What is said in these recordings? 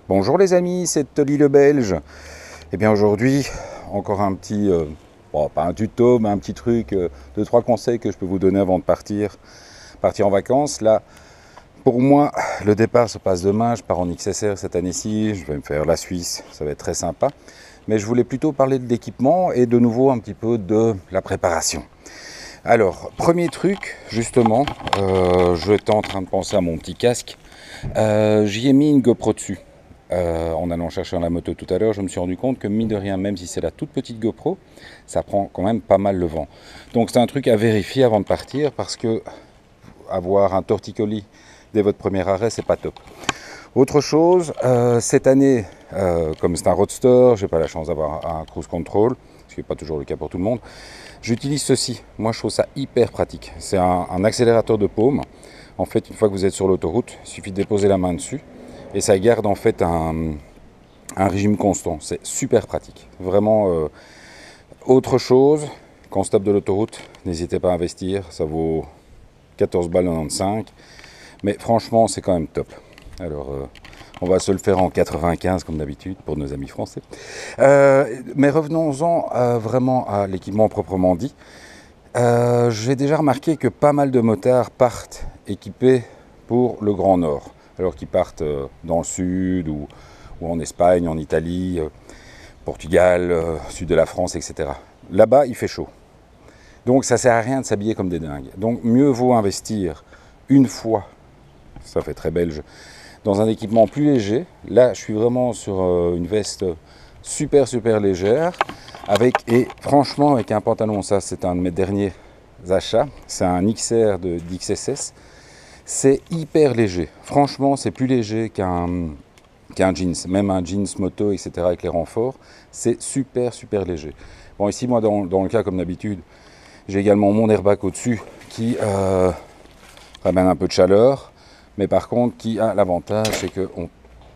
Bonjour les amis, c'est Tolly le Belge. Et bien aujourd'hui, encore un petit, pas un tuto, mais un petit truc, 2-3 conseils que je peux vous donner avant de partir en vacances. Là, pour moi, le départ se passe demain, je pars en XSR cette année-ci, je vais me faire la Suisse, ça va être très sympa. Mais je voulais plutôt parler de l'équipement et de nouveau un petit peu de la préparation. Alors, premier truc, justement, j'étais en train de penser à mon petit casque. J'y ai mis une GoPro dessus. En allant chercher dans la moto tout à l'heure, je me suis rendu compte que mine de rien, même si c'est la toute petite GoPro, ça prend quand même pas mal le vent. Donc c'est un truc à vérifier avant de partir parce que avoir un torticolis dès votre premier arrêt, c'est pas top. Autre chose, cette année, comme c'est un roadster, j'ai pas la chance d'avoir un cruise control, ce qui n'est pas toujours le cas pour tout le monde. J'utilise ceci. Moi, je trouve ça hyper pratique. C'est un accélérateur de paume. En fait, une fois que vous êtes sur l'autoroute, il suffit de déposer la main dessus et ça garde en fait un régime constant. C'est super pratique. Vraiment. Autre chose, quand on stoppe de l'autoroute, n'hésitez pas à investir. Ça vaut 14 balles 95. Mais franchement, c'est quand même top. Alors, on va se le faire en 95 comme d'habitude pour nos amis français. Mais revenons-en vraiment à l'équipement proprement dit. J'ai déjà remarqué que pas mal de motards partent équipés pour le Grand Nord. Alors qu'ils partent dans le sud ou en Espagne, en Italie, Portugal, sud de la France, etc. Là-bas, il fait chaud. Donc ça ne sert à rien de s'habiller comme des dingues. Donc mieux vaut investir une fois, ça fait très belge, dans un équipement plus léger. Là, je suis vraiment sur une veste super légère, et franchement avec un pantalon, ça c'est un de mes derniers achats, c'est un XR d'XSS, c'est hyper léger. Franchement, c'est plus léger qu'un jeans, même un jeans moto, etc. avec les renforts, c'est super léger. Bon, ici, moi, dans le cas comme d'habitude, j'ai également mon airbag au-dessus qui ramène un peu de chaleur, mais par contre, qui a l'avantage, c'est qu'on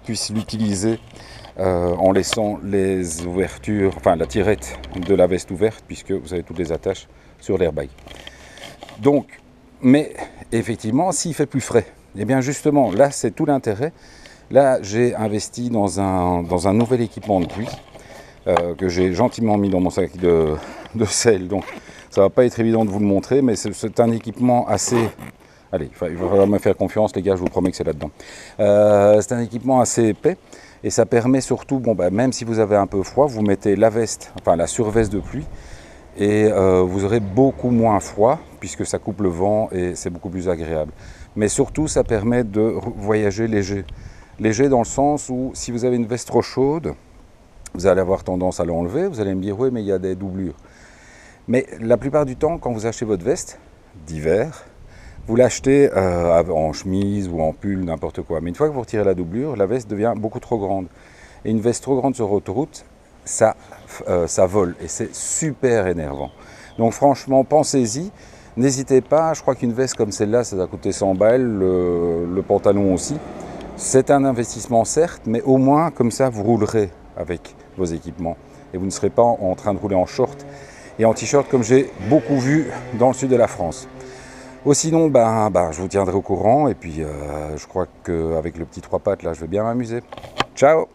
puisse l'utiliser en laissant les ouvertures, enfin la tirette de la veste ouverte, puisque vous avez toutes les attaches sur l'airbag. Donc, mais effectivement, s'il fait plus frais, et bien justement, là, c'est tout l'intérêt. Là, j'ai investi dans un nouvel équipement de pluie que j'ai gentiment mis dans mon sac de sel. Donc, ça va pas être évident de vous le montrer, mais c'est un équipement assez... Allez, il va falloir me faire confiance, les gars, je vous promets que c'est là-dedans. C'est un équipement assez épais et ça permet surtout, même si vous avez un peu froid, vous mettez la veste, enfin la surveste de pluie et vous aurez beaucoup moins froid puisque ça coupe le vent et c'est beaucoup plus agréable. Mais surtout, ça permet de voyager léger. Léger dans le sens où si vous avez une veste trop chaude, vous allez avoir tendance à l'enlever, vous allez me dire oui mais il y a des doublures. Mais la plupart du temps, quand vous achetez votre veste d'hiver, vous l'achetez en chemise ou en pull, n'importe quoi. Mais une fois que vous retirez la doublure, la veste devient beaucoup trop grande. Et une veste trop grande sur autoroute, ça vole et c'est super énervant. Donc franchement, pensez-y. N'hésitez pas, je crois qu'une veste comme celle-là, ça va coûter 100 balles, le pantalon aussi. C'est un investissement certes, mais au moins comme ça, vous roulerez avec vos équipements. Et vous ne serez pas en train de rouler en short et en t-shirt comme j'ai beaucoup vu dans le sud de la France. Sinon, je vous tiendrai au courant et puis je crois qu'avec le petit 3 pattes là, je vais bien m'amuser. Ciao!